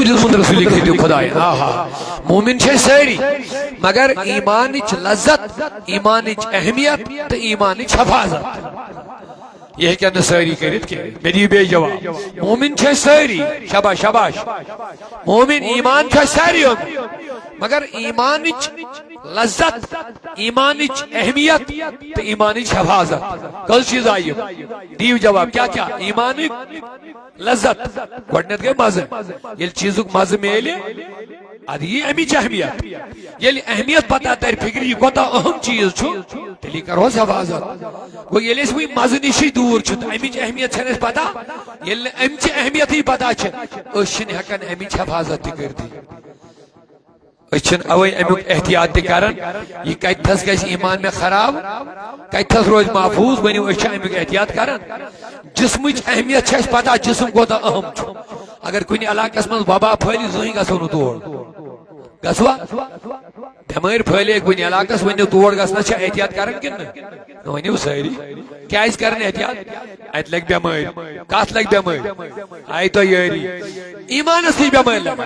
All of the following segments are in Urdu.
کچھ دن رسول خدیو خدای مومن چھے ساری مگر ایمانچ لذت ایمانچ اہمیت تو ایمانچ حفاظت یہ کیا نساری کرت کے میری بے جواب مومن چھے ساری شباش شباش مومن ایمان چھے ساری مگر ایمانچ لذت ایمانچ اہمیت تو ایمانچ حفاظت کل چیز آئی دیو جواب کیا کیا ایمانچ لذت گوڑنت گئے مزہ یہ چیزک مزہ میلے ادھ یہ امیچ اہمیت یہ اہمیت پتا تر فکر یہ کوتا اہم چیز چھو تیلی کرو حفاظت وہ یہ لیس وہی مزہ نشی دور چھو تو امیچ اہمیت چھنس پتا یہ امیچ اہمیت ہی پتا چھے اشن حقن امیچ حفاظت کر دی اشن اوئی امیک احتیاط کرن یہ کتھس گیس ایمان میں خراب کتھس روز محفوظ بنیو اشن امیک احتیاط کرن جسمچ اہمیت چھس پتا جسم کوتا اہم چھو اگر کوئی علاقہ اس میں وبا پھیلی زوہیں گا سونو توڑ گسوا بیمار پھیلے کوئی علاقہ اس میں توڑ گسنا چھا احتیاط کرن کن نوانیو سہری کیا اس کرن احتیاط ایت لگ بیمار کات لگ بیمار آئی تو یاری ایمان اس لی بیمار لگا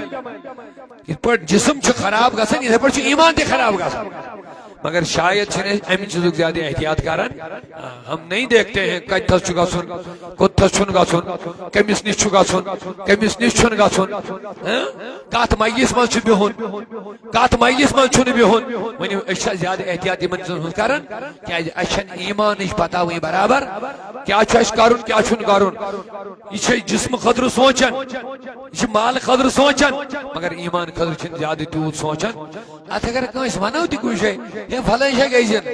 اس پر جسم چھو خراب گسن اس پر چھو ایمان تے خراب گسن مگر شاید چھنے امی چیزوں زیادہ احتیاط کرن ہم نہیں دیکھتے ہیں کتھس چھو گسن کتھس چھن گسن کمیس نیس چھو گسن کمیس نیس چھن گسن کات مجلس من چھو بیہن کات مجلس من چھو بیہن ونی اشیا زیادہ احتیاط من چیزوں کرن کیا اشن ایمان اش پتا ہوئی برابر کیا چھو اش کرن کیا چھن کرن یہ چھے جسم خطر سوچن یہ چھے مال خطر سوچن مگر ایمان خطر چھن زیادہ تیوت سوچن ات اگر کنس ونو تہ کچھ ہے فلان شے گئیزن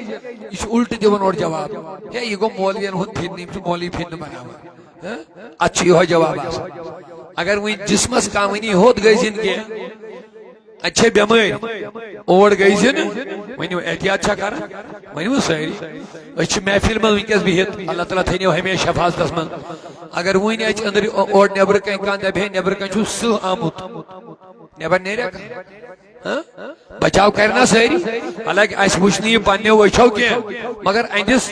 یہ الٹ دیون اور جواب ہے یہ گو مولوین ہن پھر نہیں مولوی پھر نہ بناوا اچھی ہو جواب اگر وہ جسمس کامنی ہوت گئیزن کے اچھے بیمار اور گئیزن ونیو احتیاط چھا کر ونیو سہری اچھ محفل من ونکس بہت اللہ تعالیٰ تھینیو ہمیشہ حفاظتس من اگر وہ اچ اندر اور نیبر کن کان دبہ نیبر کن چھو سہ آمت نیبر نیریا بچاؤ کرنا سہری حالانکہ اس وچنی پانے وچھو کے مگر اندس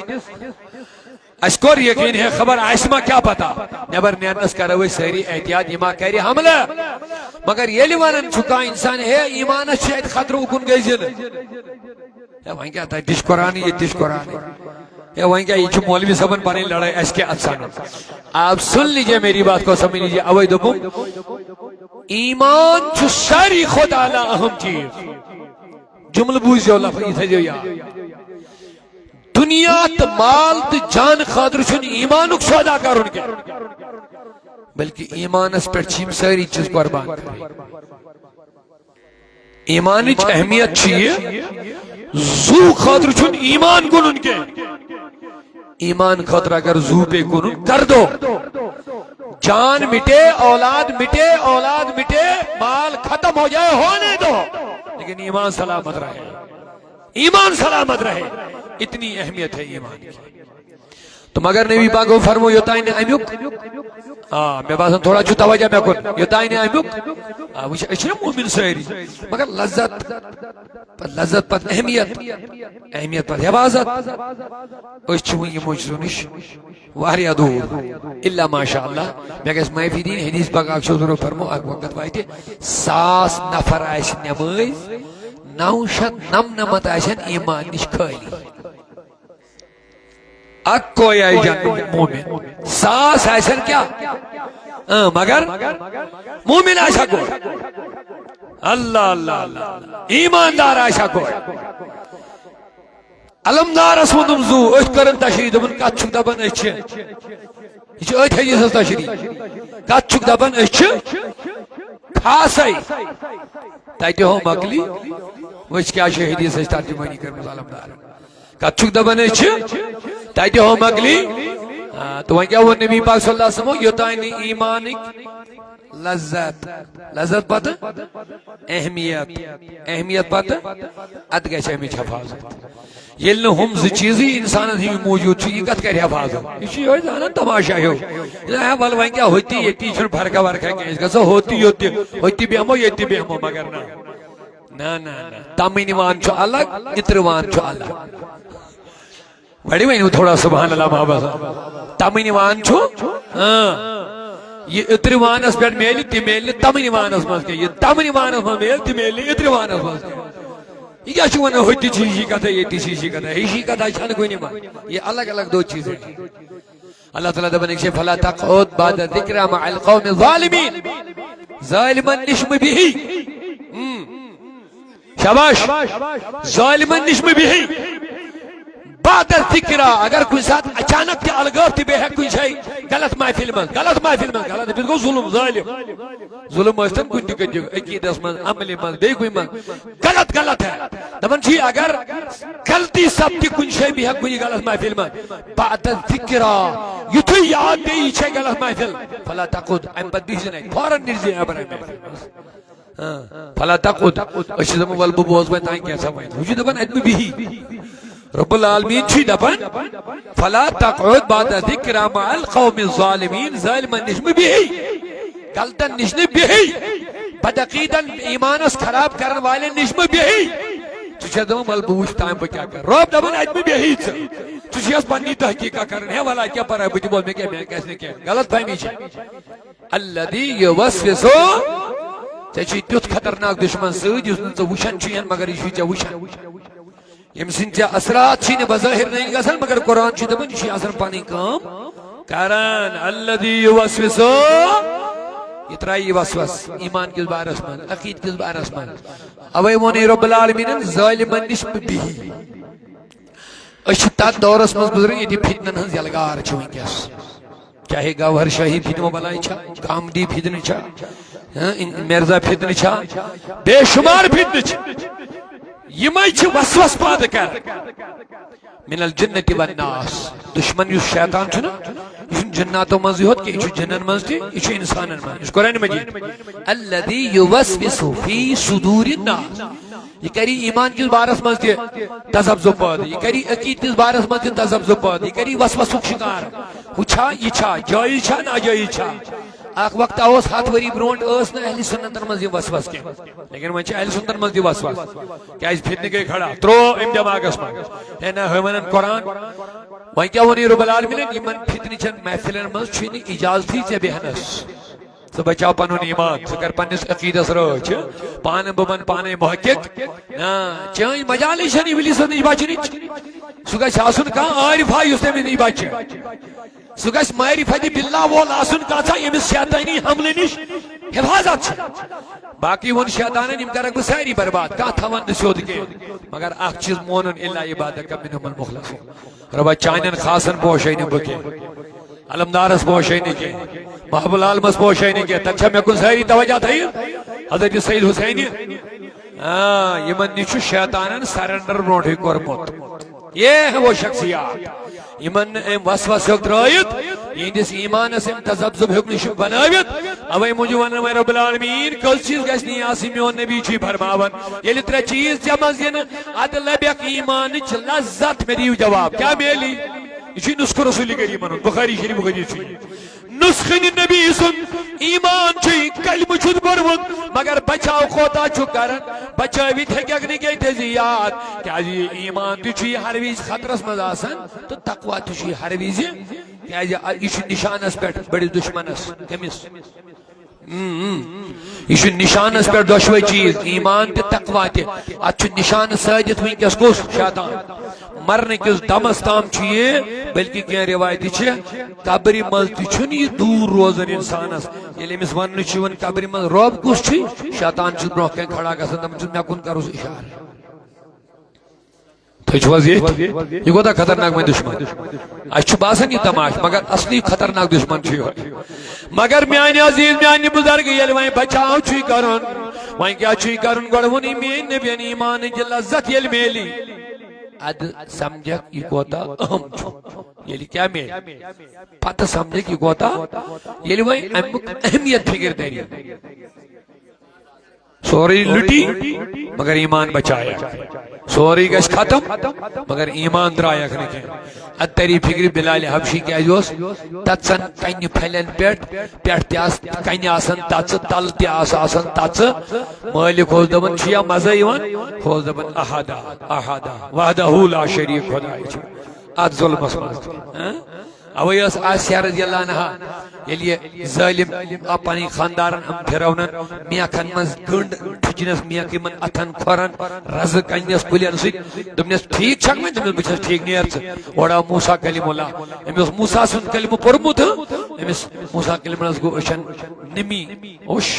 اس کور یقین ہے خبر آسما کیا پتا نیبر نیرنس کروی سہری احتیاط یما کری حملہ مگر یہ لیوانن چھکا انسان ہے ایمان شاید خطر اکن گئی زن یا وہیں کیا تھا دش قرآنی یہ دش قرآنی یا وہیں کیا یہ چھو مولوی سبن پانے لڑائی اس کے اتسانا آپ سن لیجئے میری بات کو سمجھ لیجئے اوئی دبوں ایمان چھو ساری خود آلہ اہم چیز جمل بوز جو اللہ فیصہ جو یا دنیا تا مال تا جان خاطر چھن ایمانک سودا کرن کے بلکہ ایمان اس پر چیم ساری چیز قربان کرے ایمانچ اہمیت چیئے زو خاطر چھن ایمان کنن کے ایمان خاطر اگر زو پہ کنن کر دو جان مٹے اولاد مٹے مال ختم ہو جائے ہونے دو لیکن ایمان سلامت رہے ایمان سلامت رہے اتنی اہمیت ہے ایمان کی تو مگر نبی پاک کو فرمو یوتائن امیوک میں باسن تھوڑا چھو توجہ میں کن یوتائن امیوک وچ اشنا مومن سہری مگر لذت پر اہمیت پر حفاظت اس چھو یہ مجزونش واریا دور اللہ ماشاءاللہ میں کہس محفی دین حدیث پاک آکشو ضرور فرمو آگ وقت بائیتے 100 نفر آئیسن نمائز 999 آئیسن ایمان نش کھالی کوئی آئی جان مومن 100 آئیسن کیا مگر مومن آئیسا کوئی اللہ اللہ اللہ ایماندار آئیسا کوئی علمدار اسمدم زو اچھ کرن تشریح دبن کات چھک دبن اچھ یہ اچھ حدیث اس تشریح کات چھک دبن اچھ خاصائی تائیتے ہو مقلی وچ کیا شہیدیس اس ترجمانی کرمز علمدار کات چھک دبن اچھ تائیتے ہو مقلی تو وہاں کیا وہ نبی پاک صلی اللہ علیہ وسلم یوتائنی ایمانک لذت پتہ اہمیت پتہ اد گئے اہمیت حفاظت یل ہم ز چیزی انسان ہی موجود یہ کت کر حفاظت یہ زانا تماشا ہو بل وہاں کیا ہوتی یہ چھن فرقہ ورقہ گھس ہوتی بیہمو یہ بیہمو مگر نا تمنوان چھو الگ اتروان چھو الگ بڑی وہیں تھوڑا سبحان اللہ محبت تمنوان چھو یہ اتروانس پہ میل تہ میل تمنوانس مز یہ تمنوانس مز میل تہ میل اتروانس مز یہ کیا ون ہوتی ہشی کتھا یہ ہشی کتھا ہشی کتھا چھن کن یہ الگ الگ دو چیزیں اللہ تعالیٰ دپان فلا تقعد بعد ذکر مع القوم الظالمین ظالمن نشم بھی شاباش ظالمن نشم بھی بعد ذکر اگر کوئی ساتھ اچانک تہ الگاو تہ بے کن جائے غلط محفل من غلط گو ظلم ظلم اشتن کن تہ عقیدس من عمل من بے کوئی من غلط ہے دپان چھ اگر غلطی سپدِ کن جائے بے کن غلط محفل من بعد ذکر یتھے یاد دے یہ غلط محفل فلا تقعد ام پتہ بہزن فوراً نرزی ابر فلا تقعد اش دپان ول بہ بوز وۄنۍ تانۍ کیٛاہ سا وۄنۍ ہُہ چھُ دپان اتہِ مہ بِہی رب العالمین چھ دپان فلا تقعد بعد ذکر مع القوم الظالمین ظالمن نش مہ بِہی غلطن نش نہ بِہی بدعقیدن ایمانس خراب کرن والن نش مہ بِہی ژٕ چھس دپان ول بہ وٕچھ تانۍ بہ کیٛاہ کرٕ رب دپان اتہِ مہ بِہی ژٕ چھس پننی تحقیقہ کرن ہے ولا کیٛاہ پرواے بہٕ دِمو مےٚ کیٛاہ مےٚ گژھِ نہٕ کینٛہہ غلط فہمی چھِ الذی یوسوس ژےٚ چھُے تیُتھ خطرناک دشمن سۭتۍ یُس نہٕ ژٕ وٕچھان چھُی مگر یہِ چھُے ژےٚ وٕچھان یم سندھ اثرات چھ بظاہر نہیں گژھان مگر قرآن چھ دپان یہ آسان پنن کام کران الذی یوسوس یہ ترائی وسوس ایمان کس بارس من عقید کس بارس من اوے وون رب العالمین ظالمن نش بِہی اچھ تات دورس مز گزرن یہ فتنن ہن یلگار چھ ونکس چاہے گوہر شاہی فتنہ بلائی چھا کامدی فتنہ چھا مرزا فتنہ چھا بے شمار فتنہ چھ یمے چھ وسوس پاد کر من الجنت والناس دشمن یس شیطان چھ نا یہ جناتوں مز ہوت کہ یہ جنن مز تہ یہ انسانن مز قرآن مجید الذی یوسوس فی صدور الناس یہ کری ایمان کس بارس مز تہ تذبذب پاد یہ کری عقید کس بارس مز تہ تذبذب پاد یہ کری وسوسک شکار ہو چھا یہ چھا جائز چھا ناجائز چھا اخ وقت آوس 7 وری برونٹ اس نہ اہل سنتن مز یہ وسوس کی لیکن وچ اہل سنتن مز یہ وسوس کیاز فتنہ گئی کھڑا ترو ام دماغس مز ہے نہ ہمن قرآن وۄنۍ کیا ونی رب العالمین یمن فتنہ چن محفلن مز چھنہ اجازت ژے بیہنس ژٕ بچاو پنن ایمان ژٕ کر پننس عقیدس رٲچھ پان بن پانے محقق چٲنۍ مجالس چھنہ ابلیس نش بچنٕچ سُہ گژھِ آسُن کانٛہہ عارفا یُس تٔمِس نش بچہِ سُہ گژھِ معرفت باللہ وول آسُن کانٛژھا ییٚمِس شیطٲنی حملہٕ نش حفاظت چھ باقی ون شیطانن یم کرکھ بہ ساری برباد کانٛہہ تھاون نہٕ سیوٚد کینٛہہ مگر اکھ چیز مونُن الا عبادک منهم المخلص ربا چانین خاصن پوشے نہٕ بہٕ کینٛہہ علمدارس پوشے نہٕ کینٛہہ محبوب العالمس پوشے نہٕ کینٛہہ تتھ چھا مےٚ کُن ساری توجہ تھٲیِتھ حضرت سید حسین یمن نش چھُ شیطانن سرنڈر برونٹھٕے کوٚرمُت یہ ہے وہ شخصیات یمن وسوس ہیوٚک ترٲیِتھ یہندس ایمانس تذبذب ہیوٚک نش بنٲوِتھ اوے موجود ونان رب العالمین کٔژ چیز گژھِ نہٕ آسٕنۍ میون نبی چھُے فرماوان ییٚلہِ 3 چیز ژےٚ منٛز یِنہٕ ادٕ لبیکھ ایمانٕچ لذت مےٚ دِیِو جواب کیٛاہ میلی یہ چھُ نسخہ رسول کریمن ہُنٛد بخاری شریف حدیث چھُ نسخہ نبی سُنٛد ایمان چھُے کلمہٕ چھُس پوٚرمُت مگر بچاو کوتاہ چھُ کران بچٲوِتھ ہیٚکٮ۪کھ نہٕ کینٛہہ تہِ یاد کیٛازِ یہ ایمان تہِ چھُ یہ ہر وِزِ خطرس منٛز آسان تہٕ تقوا تہِ چھُ یہ ہر وِزِ کیٛازِ یہ چھُ نشانس پٮ۪ٹھ بٔڑِس دشمنس کٔمِس یہ چھُ نشانس پٮ۪ٹھ دۄشوے چیز ایمان تہِ تقوا تہِ اتھ چھُ نشانہٕ سٲدِتھ وٕنکٮ۪س کُس شیطان مرنے کس دمس تام چھ یہ بلکہ کیا روایتی چھ قبر مز تہ یہ دور روزان انسانس یل امس ون قبر مز روب کس شیطان چھ برو کن کھڑا گھان دپان مے کن کرو اشارہ یہ کوتاہ خطرناک وۄنۍ دشمن اس باسان یہ تماش مگر اصلی خطرناک دشمن چھ مگر میانہ عزیز میانہ بزرگ یل وۄنۍ بچاو چھ کرن وۄنۍ کیا چھ کرن گۄڈٕ ووٚنُے میٲنۍ نبیَن ایمانٕچ لذت ییٚلہِ میلی اد سمجھک یہ کوتاہ اہم یلی کیا میل پتہ سمجھک یہ کوتاہ یلی وۄنۍ امیُک اہمیت فکر داری سوری لٹی مگر ایمان بچایا سوری گژھِ ختم مگر ایمان درایکھ نہٕ کینٛہہ اد تری فکر بلال حبشی کیٛازِ اوس تژن کنہِ پھلٮ۪ن پٮ۪ٹھ تہِ آس کنہِ آسان تژٕ تل تہِ آسان تژٕ مٲلِک اوس دپان چھُیا مزٕ یِوان ہُہ اوس دپان احدا وحدہ لا شریٖک خۄداے چھُ اتھ ظُلمس منٛز اوے اس آسیہ رضی اللہ عنہ یلی ظالم اپنی خاندارن ام پھرونن میاں کھن مز گنڈ ٹھجنس میاں کی من اتھن کھورن رز کنس پلین سی دمنس ٹھیک چھک میں دمنس بچس ٹھیک نیر چھ اوڑا موسیٰ کلیم اللہ امس موسیٰ سن کلمہ پرمت امس موسیٰ کلیم اللہ گو اشن نمی اوش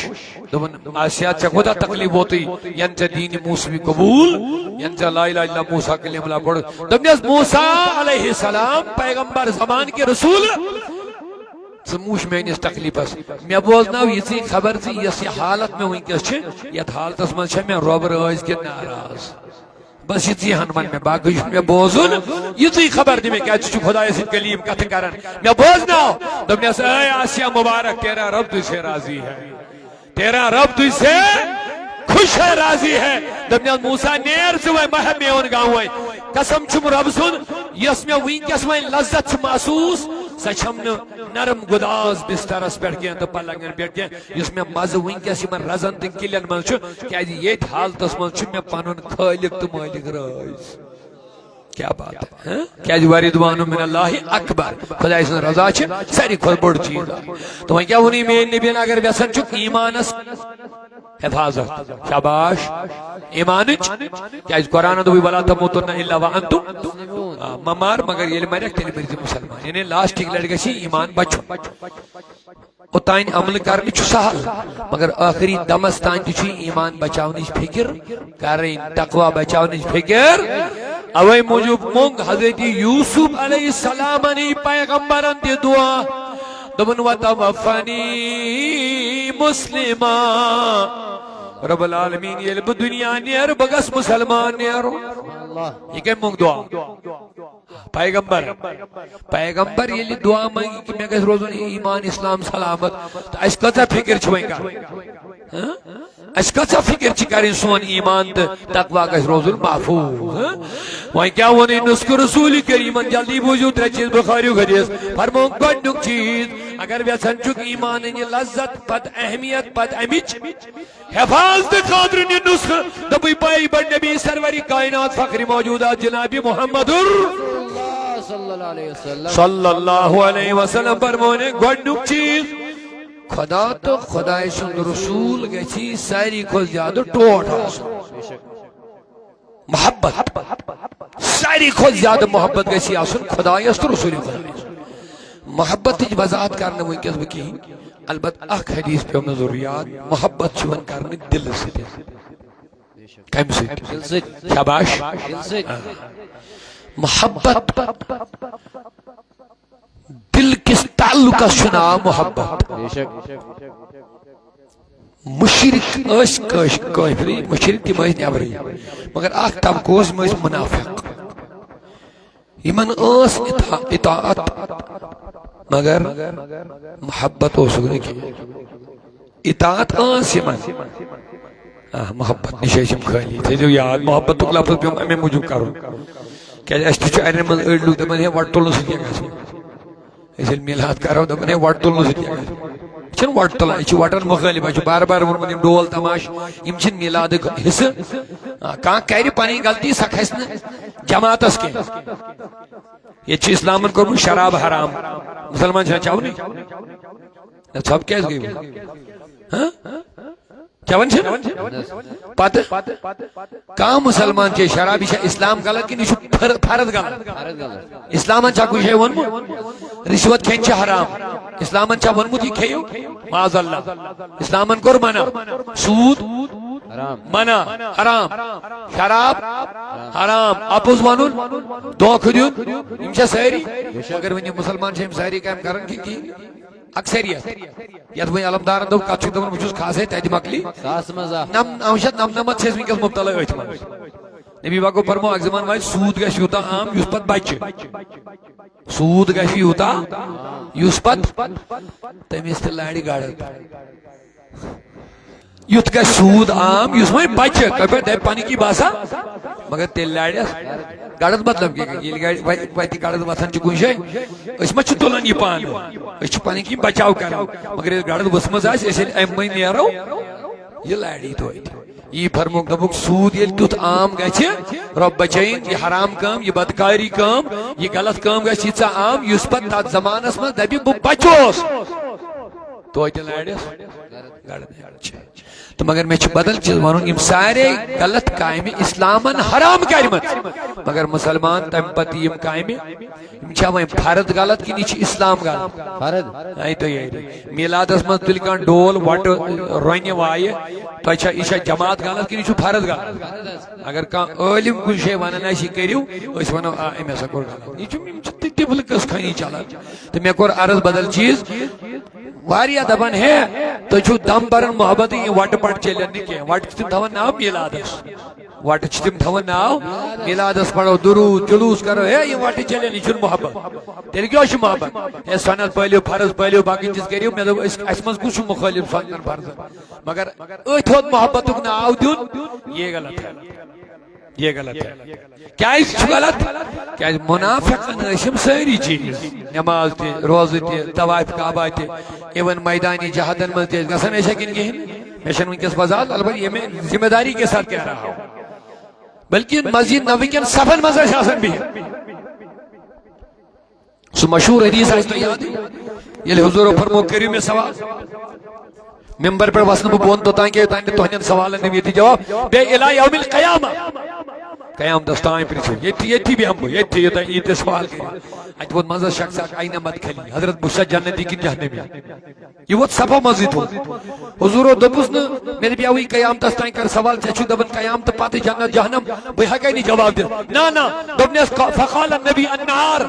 دمن آسیہ چھ خدا تکلیف ہوتی ینچہ دین موسوی قبول ینچہ لا الہ الا موسیٰ کلیم اللہ گوڑ دمنس موسیٰ علیہ السلام پیغمبر زمان کے رسول سموش میں اس تکلیفس میں بوزناو یہ خبر تھی یہ حالت میں ونکس چھ یہ حالت من چھ میں رب راز کے ناراض بس یہ ہنمن میں باقی میں بوزن یہ خبر دی میں کیا چھ خدا سے کلیم کتھ کرن میں بوزناو دمنس اے آسیہ مبارک تیرا رب تجھ سے راضی ہے تیرا رب تجھ سے خوش ہے راضی ہے دمنس موسیٰ نیر سے وہ مہم میں ان گاؤں ہے قسم چھم رب سن یس میں ونکس میں لذت محسوس سچم نرم گداز بسترس پہ گیا تو پلنگن پہ گیا اس میں مز ونکس من رزن تک کلین من کیا یہ حالتس من میں پنن خالق تو مالک راز کیا بات ہے کیا رضوان من اللہ اکبر خدا سن رضا چھ ساری کھول بڑ چیز تو کیا ونی میں نبی اگر ویسن چھ ایمانس حفاظت شاباش ایمانچ کیا اس قرآن دو ولا تموتن الا وانتم ممار مگر یہ مرک تیری مرضی مسلمان یعنی لاسٹ ٹھیک لڑ گئی ایمان بچو اوتائن عمل کرنے چھ سہل مگر آخری دمس تان چھ ایمان بچاونی فکر کریں تقوی بچاونی فکر اوے موجب مونگ حضرت یوسف علیہ السلام نے پیغمبرن دی دعا دبن وتوفنی مسلما رب العالمین یہ لب دنیا نیر بگس مسلمان نیرو یہ کہ مونگ دعا پیغمبر یہ لی دعا مانگی کہ میں کس روزن ایمان اسلام سلامت تو اس کتا فکر چھوئیں گا اس کتا فکر چکاری سون ایمان تقوی کس روزن محفوظ وہاں کیا ونی نسک رسول کریمن جلدی بوجود رہ چیز بخاری و حدیث فرمون گوڑنک چیز اگر ویسن چک ایمان انہی لذت پت اہمیت پت امیچ حفاظت خاطرین نسخ دبی پائی بڑ نبی سروری کائنات فقری موجودات جنابی محمد صلی اللہ علیہ وسلم فرمونے گوڑنک چیز خدا تو خدا سند رسول گئی ساری کو زیادہ ٹوٹ محبت ساری کو زیادہ محبت گئی آسن خدا تو رسول خدا محبت وضاحت کرنے وہ کس بکی البت اخ حدیث پہ ہمیں ضروریات محبت چون کرنے دل سے کم سے شاباش محبت دل کس تعلق سنا محبت مشرک اس کافری مشرک کی مجھ نیابری مگر آخ طبقوز مجھ منافق یمن اس اطاعت مگر محبت ہو سکنے کی اطاعت اس یمن محبت نشیشم خالی تھے جو یاد محبت تو لفظ پہ ہمیں موجود کرو کیا اس تو چاہنے من اڑلو دے من ہے وٹ تولو سے کیا گا اس میلاد کرو دے من ہے وٹ تولو سے کیا گا چھن وٹ تلا یہ وٹن مخالف ہے بار بار من ڈول تماش یم چھن میلاد حصہ کہاں کہری پانی غلطی سکھ ہے جماعت اس کے یہ چھ اسلامن کو شراب حرام مسلمان چھن چاہو نہیں سب کیس گئی ہاں چون چھن پتہ کہاں مسلمان چھے شرابی چھے اسلام غلط کی نیشو فرد غلط اسلامان چھا کوئی ہے ونمو رشوت کھین چھے حرام اسلامان چھا ونمو تھی کھیو معاذ اللہ اسلامان کور منع سود منع حرام شراب حرام اپوز ونن دوکھ دیون یم چھے سہری اگر ونی مسلمان چھے سہری کام کرن کی اکثریت یاد وہی علمدارن دو کچھ دو مجھوز خاص ہے تیدی مکلی نمشت نمنمت چھے اسمی کس مبتلا احتمال نبی باقو فرمو اگزمان وائی سود گش یوتا عام یوسپت بچ سود گش یوتا یوسپت تمیست لائڑی گاڑت یوت کا سود عام یوسمائی بچ کبھر دے پانی کی باسا مگر تیل لائڑی گاڑت مطلب کہ یہ وائتی گاڑت وطن چکون شای اس میں چھتولن یہ پان اس چھ پانی کی بچاو کرو مگر یہ گاڑت وسمز آئیس اسے ایمائی نیارو یہ لائڑی تو آئی تھی یہ فرموک دبک سود یل تیت عام گھے رب بچین یہ حرام کام یہ بدکاری کام یہ غلط کام گھے یہ عام اس پہ تات زمانس من دبی بہ بچوس تو لڑس تو مگر میں بدل چیز ون یم سارے غلط کامہ اسلامن حرام کرمت مگر مسلمان تم پتہ یم کامہ یم وی فرد غلط کن یہ اسلام غلط فرد آئی تو یہ میلادس من تل کان ڈول وٹ رون وائے تو یہ جماعت غلط کن یہ فرد غلط اگر کان عالم کن شے ونان یہ کرو اس ونو ام ہسا کور غلط یہ ٹبل قص خانی چلان تو مے کور عرض بدل چیز واریا دپان ہے تو چھو دم برن محبت یہ وٹ پٹ چلن نی وٹ تم تھوان ناو میلادس وٹ تم تھوان ناو میلادس پڑھو درود جلوس کرو ہے یہ وٹ چلن یہ محبت تیل کیا محبت ہے سنت پہلو فرض پہلو باقی چیز کرو میں اس من کچھ مخالف سنن فرض مگر ات ہوت محبت ناو دن یہ غلط ہے یہ غلط ہے کیا غلط کیا منافقن اشم ساری چیز نماز تے روزہ تے طواف کعبہ تے ایون میدانی جہادن مل تے گسن ایسا کن کہیں میں شن ونکس بازار البتہ یہ میں ذمہ داری کے ساتھ کہہ رہا ہوں بلکہ مسجد نبوی کے صفن مزہ شاسن بھی ہے سو مشہور حدیث ہے تو یاد یہ حضور فرمو کریم میں سوال ممبر پر وسن بون تو تاکہ تہندن سوالن نبی دی جواب بے الہ یوم القیامہ قیام دستائیں پریچھو یہ بھی ہم یہ سوال کریں اچھ بہت مزہ شخص آئینہ مت کھلی حضرت بشہ جنتی کی جہنمی یہ وہ سفا مزید ہو حضور و دبوس نے میرے بھی آوئی قیام دستائیں کر سوال چچو دبن قیام تا پاتے جنت جہنم بھئی حقی نہیں جواب دے نا دبنے فقال النبی النار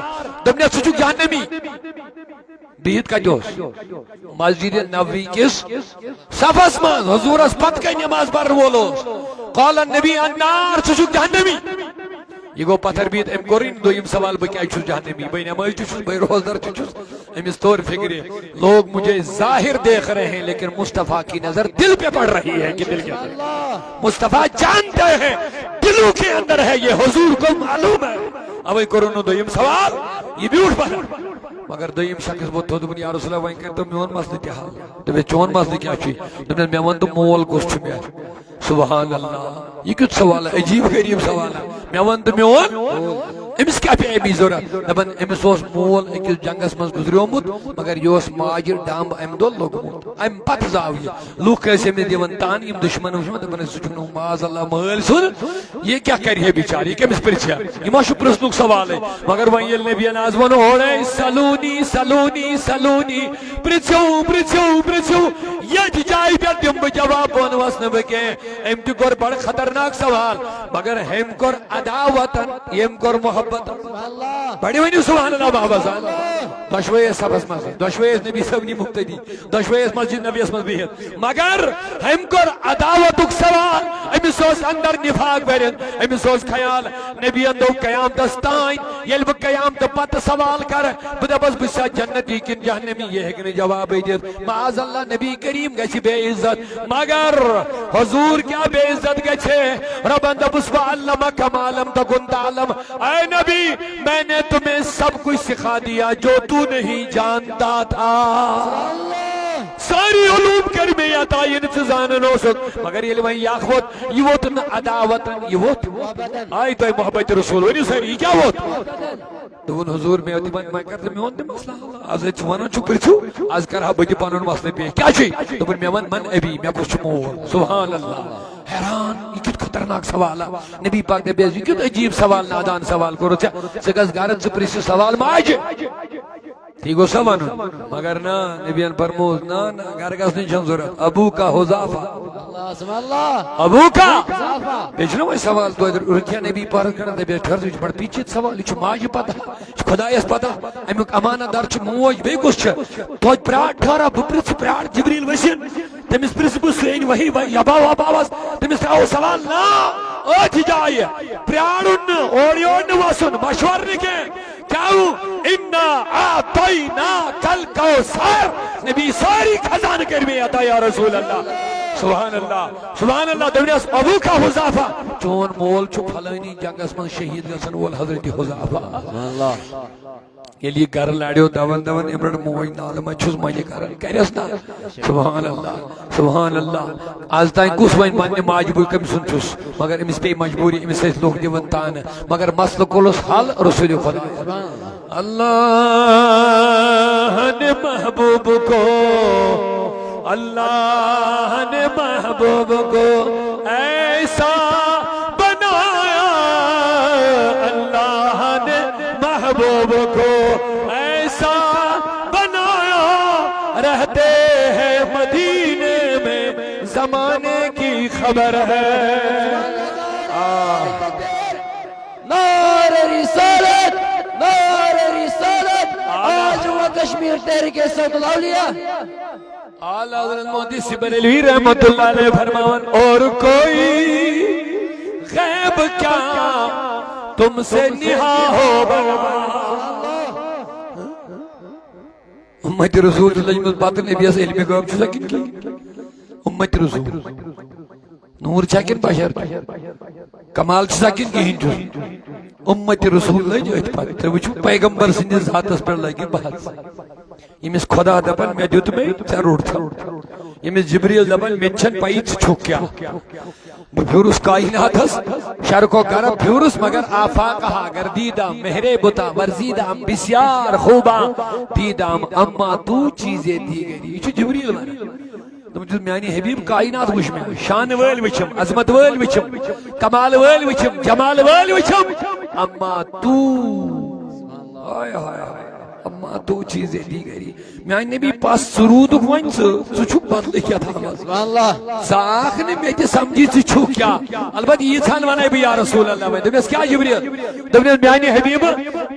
دبنے سچو جہنمی بیت کا جوش مسجد نبوی کس صفس من حضور اس پت کئی نماز پر بولو قال النبی النار سچو جہنمی یہ گو پتھر بیت ام کرین دو یم سوال بکی آئی چھوز جہنمی بھئی نماز چھوز بھئی روزدر چھوز امس طور فکرے لوگ مجھے ظاہر دیکھ رہے ہیں لیکن مصطفیٰ کی نظر دل پہ پڑ رہی ہے کہ دل کے مصطفیٰ جانتے ہیں دلوں کے اندر ہے یہ حضور کو معلوم ہے اب کرونو دو یم سوال یہ بھی اٹھ پڑا مگر دویم شخص بہت تو دبنی یا رسول اللہ وہیں کہ تو میون مسئلہ کیا حال تو بے چون مسئلہ کیا چوئی دبنی میون تو مول گوشت چھو بیار سبحان اللہ یہ کچھ سوال ہے عجیب غریب سوال ہے میون تو میون امس کیا پہ امی ضرورت دبن امس اوس مول اکس جنگس مز گزریومت مگر یہ اوس ماجر ڈامب ام دول لوگمت ام پت زاویہ لوگ کیسے میں دیون تان یم دشمن وشمن دبن سچنو معاذ اللہ مال سن یہ کیا کری ہے بیچاری یہ کمس پرچیا یہ ما شو پرسنوک سوال ہے مگر وہیں یہ نبی نازمن ہوڑے سلونی سلونی سلونی پرچو یہ جائی پہ دم جواب بون وسن بکے ام تی کور بڑا خطرناک سوال مگر ہم کور عداوتن یم کور محبت بڑی ونیو سبحان اللہ بابا سان دشوی سبس مسجد دشوی نبی سبنی مقتدی دشوی مسجد نبی اسمت بیہت مگر ہم کور عداوتک سوال امی سوز اندر نفاق برن امی سوز خیال نبی اندو قیام دستائن یلب قیام دپت سوال کر بدا بس بسا جنتی کن جہنمی یہ ہے کہ جواب دیت معاذ اللہ نبی کریم گچی بے عزت مگر حضور کیا بے عزت گچے رب اندہ بسوا علم کمالم تکن تعلم اے نبی میں نے تمہیں سب کچھ سکھا دیا جو تو نہیں جانتا تھا ساری علوم کرمی عطا یہ نتزانن ہو سک مگر یہ لوہیں یاخوت یہ وطن عداوتن یہ وطن آئی تو محبت رسول ونی ساری یہ کیا وطن تو ان حضور میں ہوتی بانی مائی کرتے میں ہوتے مسئلہ آز ایچ ونن چھو پرچو آز کرہا بجی پانون مسئلے پہ کیا چھوئی تو پر میں من ابی میں کچھ مور سبحان اللہ حیران یہ کت خطرناک سوال ہے نبی پاک نے بیز یہ کت عجیب سوال نادان سوال کرو تھا سکس گارت سے پریسی سوال ماجے ٹھیک ہو سمانو مگر نا نبیان فرموز نا گرگس نہیں چھن ضرورت ابو کا حضافہ ابو کا بیچنا وہ سوال تو ادھر رکھیا نبی پارک کرنا دے بیٹھر سے بڑھ پیچھے سوال چھ ماج پتا خدا اس پتا امیک امانہ دار چھ موج بے کچھ چھ تو پراٹ ٹھارا بپرس پراٹ جبریل وسین تمس پرس بسین وہی یبا واباواز تمس تاو سوال نا آج جائے پراڑن اوریون واسن مشور نکے کیاو انا آتوینا کل کوثر نبی ساری خزان کرمی عطا یا رسول اللہ سبحان اللہ سبحان اللہ دنیاس ابو کا حذافہ چون مول چھو پھلانی جنگس من شہید گسن وول حضرت حذافہ یلی گھر لاڑیو دون دون امرن موج نال میں چھس مجھے کرس نا سبحان اللہ آج تائیں کس وین پنہ مجبوری کم سن چھس مگر امس پی مجبوری امس لوگ دون تان مگر مسل کولس حل رسول خدا اللہ نے محبوب کو اللہ نے محبوب کو ایسا بنایا اللہ نے محبوب کو ایسا بنایا رہتے ہیں مدینے میں زمانے کی خبر ہے نعرہ رسالت نعرہ رسالت آج وہ کشمیر تحریک صوت الاولیاء اعلی حضرت مہدی بریلوی رحمت اللہ علیہ فرماون اور کوئی غیب کیا تم سے نہا ہو امت رسول صلی اللہ علیہ وسلم بات نبی اس علم غیب چھو سکن کی امت رسول نور چاکن بشر کمال چھو سکن کی ہنچو امت رسول اللہ جو اتفاق تو وچو پیغمبر سندھ ذاتس پر لگی بحث یمس خدا دپن میں دیت میں ضرور تھا یمس جبریل دپن میں چھن پائی چھوک کیا بھیورس کائنات ہس شرکو کر بھیورس مگر آفاقہا گر دیدام مہرے بتا ورزیدام بسیار خوباں دیدام اما تو چیزیں دی گئی یہ جبریل مانا تم میانی حبیب کائنات وچ میں شان ویل وچم عظمت ویل وچم کمال ویل وچم جمال ویل وچم اما تو آئے ہائے اما تو چیزیں دی گئی میانی نبی پاس سرود وائن سے چھو بدلے کیا تھا ساکھ نے میں تے سمجھی سے چھو کیا البت یہ تھان وانا بھی یا رسول اللہ میں دمیس کیا جبریل دمیس میانی حبیب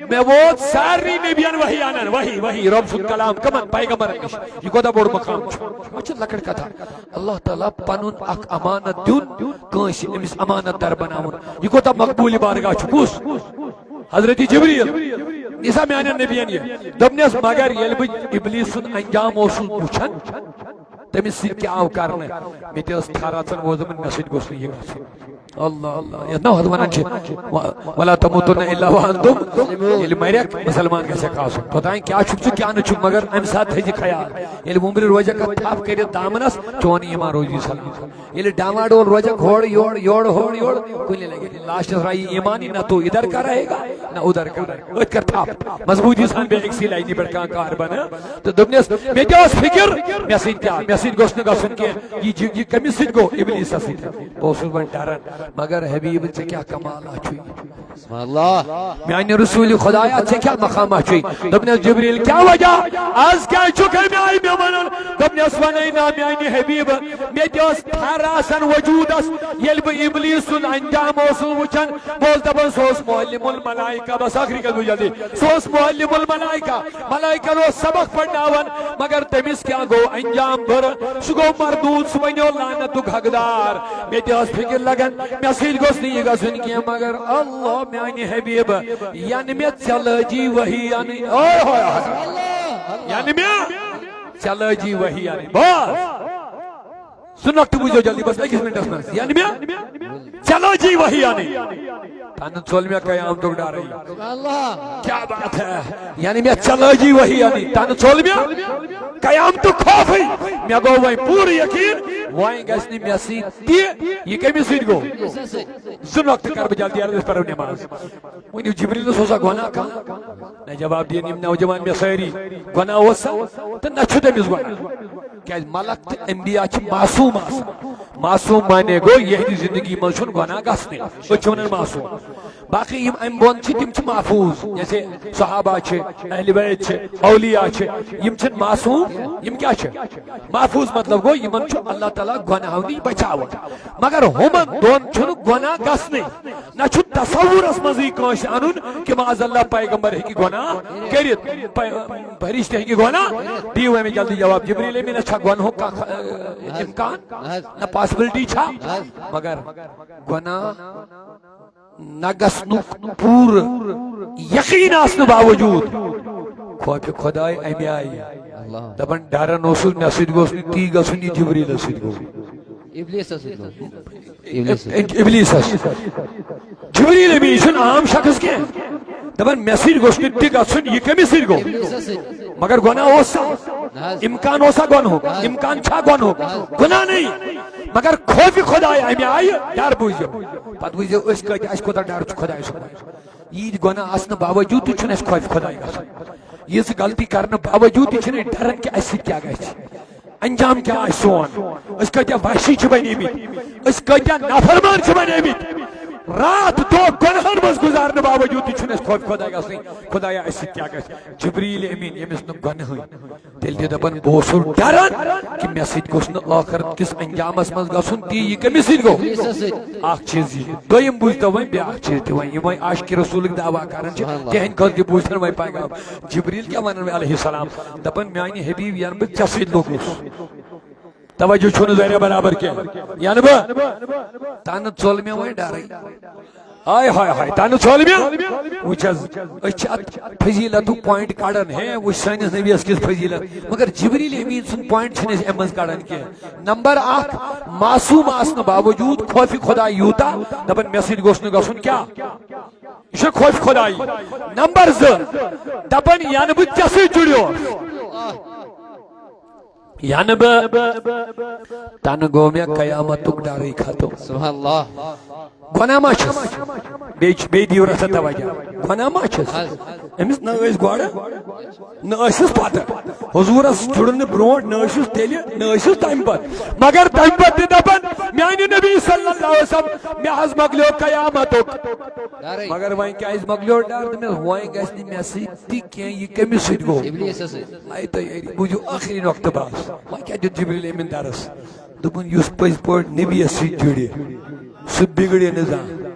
میں وہ ساری نبیان وحی آنان وحی رب سن کلام کمن پیغمبر اکش یہ کو دا بوڑ مقام چھو اچھا لکڑ کا تھا اللہ تعالیٰ پنن اک امانت دیون کانسی امس امانت در بناون یہ کو دا مقبول بارگاہ چھو کس حضرت جبریل نسا میانی نبیان یہ دمیس مگر یلب ابلیس سن انجام اوشن پوچھن تمیس سن کیا آو کرنے میں تے اس تھاراتن وزمن مسجد گوشن یہ گوشن اللہ اللہ یہ نو حضوانان چھے وَلَا تَمُوتُنَّ إِلَّا وَأَنْتُمْ یہ مرک مسلمان کیسے کھاسو تو تائیں کیا چھک چھو کیا نہ چھک مگر ام ساتھ ہے جی خیال یہ ممبر روجہ کا تھاپ کرے دامنس چونی ایمان روجی سلام یہ ڈاما ڈول روجہ گھوڑ یوڑ کلی لگے لاشت رائی ایمانی نہ تو ادھر کا رہے گا نہ ادھر کا رہے گا ات کر تھاپ مضبوطی سان بے ایک سی لائنی پر کان کار بنا تو دبنیس میں کیا اس فکر میسید گوشنے گا سن کے یہ کمی سید گو ابلیس سید ہے بوسل بن ڈارن مگر حبیب سے کیا کمال آچوئی میانی رسول خدایا سے کیا مقام آچوئی دبنیس جبریل کیا وجہ آز کیا چکے میں آئی میں منن دبنیس ونینا میانی حبیب میں دیوس تھراسن وجود اس یلب ابلیس انجام اوسو وچن بول دبن سوس معلم الملائکہ بس آخری کا دو جلدی سوس معلم الملائکہ ملائکہ رو سبق پڑھناون مگر تمیس کیا گو انجام بھر سگو مردود سوینیو لعنت حقدار میں دیوس فکر لگن میں سید گوس نہیں گا سن کیا مگر اللہ میانی حبیب یعنی میں چل جی وہی یعنی یعنی میں چل جی وہی یعنی بس سنک تو بجھو جلدی بس 21 منٹ میں یعنی میں چلو جی وہی یعنی تانن سول میں قیام تو ڈا رہی کیا بات ہے یعنی میں چلو جی وہی یعنی تانن سول میں قیام تو خوفی میں گو وہیں پوری یقین وہیں گسنی میں سید دی یہ کمی سید گو سن وقت کر بجلدی عرض پر نماز وہیں جبریل سوسا گونا کہا نہ جواب دیا نیم نوجوان میں سیری گونا ہوسا تو نہ چھتے میں گونا کہ ملک انبیاء چھ معصوم مانے گو یہی زندگی ملچون گونا گسنے بچونن معصوم باقی یم ام بون چھ تم چھ محفوظ جیسے صحابہ چھ اہل بیت چھ اولیاء چھ یم چھ معصوم یم کیا چھ محفوظ مطلب گو یمن چھ اللہ تعالی گناہونی بچاو مگر ہمن دون چھ گناہ گسنے نہ چھ تصور اس مزی کوش انن کہ معاذ اللہ پیغمبر ہے کی گناہ کریت فرشتے ہیں کی گناہ دیو میں جلدی جواب جبریل میں نہ گناہوں کا امکان نہ پاسبلٹی چھا مگر گناہ نگسنو پور یقین آسنو باوجود خوف خدای امی آئی دبن ڈارن اوسو نسید گو سنی تیگ سنی جبریل سید گو ابلیس ابلیس جبریل امین چھن عام شخص کی دپان مے سۭتۍ گوٚژھ نہٕ تہِ گژھُن یہِ کٔمِس سۭتۍ گوٚو مگر گۄناہ اوس امکان اوسا گۄنہُک امکان چھا گۄنہُک گۄناہ نہیں مگر خوفِ خۄداے امہِ آیہِ ڈر بوٗزِو پتہٕ بوٗزِو أسۍ کۭتیاہ اَسہِ کوٗتاہ ڈر چھُ خۄدایَس صٲبَس ییٖتۍ گۄناہ آسنہٕ باوجوٗد تہِ چھُنہٕ اَسہِ خوفِ خۄداے گژھان یِژھ غلطی کرنہٕ باوجوٗد تہِ چھِنہٕ أسۍ ڈران کہِ اَسہِ سۭتۍ کیٛاہ گژھِ انجام کیا آسہِ سون أسۍ کۭتیاہ وحشی چھِ بنیمٕتۍ أسۍ کۭتیاہ نافرمان چھِ بنیمٕتۍ رات دۄہ گۄنہن منٛز گُزارنہٕ باوجوٗد تہِ چھُنہٕ اَسہِ خوفِ خۄداے گژھنٕے خۄدایا اَسہِ سۭتۍ کیٛاہ گژھِ جبریٖل امیٖن ییٚمِس نہٕ گۄنہٕے تیٚلہِ تہِ دپان بہٕ اوسُس ڈران کہِ مےٚ سۭتۍ گوٚژھ نہٕ ٲخرت کِس انجامس منٛز گژھُن تی یہِ کٔمِس سۭتۍ گوٚو اکھ چیٖز یہِ دوٚیِم بوٗزتو وۄنۍ بیٛاکھ چیٖز تہِ وۄنۍ یِم وۄنۍ عاشقِ رسوٗلٕکۍ دعوا کران چھِ تِہنٛدِ خٲطرٕ تہِ بوٗزتن وۄنۍ پیغام جبریٖل کیٛاہ ونان وۄنۍ علیہ السلام دپان میانہِ حبیٖب ینہٕ بہٕ ژےٚ سۭتۍ لوٚگُس توجہ چھُنہٕ ذرا برابر کینٛہہ ینہٕ بہٕ تنہٕ ژوٚل مےٚ وۄنۍ ڈرٕے ہاے ہاے ہاے تنہٕ ژوٚل مےٚ وٕچھ حظ أسۍ چھِ اتھ فضیٖلتُک پویِنٹ کڑان ہے وٕچھ سٲنِس نبیَس کِژھ فضیٖلت مگر جبریٖل امیٖن سُنٛد پویِنٹ چھِنہٕ أسۍ اَمہِ منٛز کڑان کینٛہہ نمبر اکھ معصوٗم آسنہٕ باوجوٗد خوفہِ خۄداے یوٗتاہ دپان مےٚ سۭتۍ گوٚژھ نہٕ گژھُن کیٛاہ یہِ چھُ خوفہِ خۄداے نمبر زٕ دپان ینہٕ بہٕ ژےٚ سۭتۍ جُڑیوس ینہٕ بہٕ تنہٕ گوٚو مےٚ قیامتُک ڈرٕے ختم سبحان اللہ گۄناہ ما چھُس بیٚیہِ دِیِو رژھا توجہ گۄناہ ما چھُس أمِس نہ ٲسۍ گۄڈٕ نہ ٲسِس پتہٕ حضوٗرس جُڑنہٕ برونٛٹھ نہ ٲسِس تیٚلہِ نہ ٲسِس تمہِ پتہٕ مگر تمہِ پتہٕ تہِ دپان میانہِ نبی صلی اللہ علیہ وسلم مےٚ حظ مۄکلیو قیامتُک مگر وۄنۍ کیازِ مۄکلیو ڈر دوٚپمس وۄنۍ گژھِ نہٕ مےٚ سۭتۍ تہِ کینٛہہ یہِ کٔمِس سۭتۍ گوٚو آیہِ تیٲری بوٗزِو ٲخری نۄقطہٕ باس وۄنۍ کیٛاہ دیُت جبریٖل امیٖن درس دوٚپُن یُس پٔزۍ پٲٹھۍ نبیَس سۭتۍ جُڑِ سُہ بِگڑِ نہٕ زانٛہہ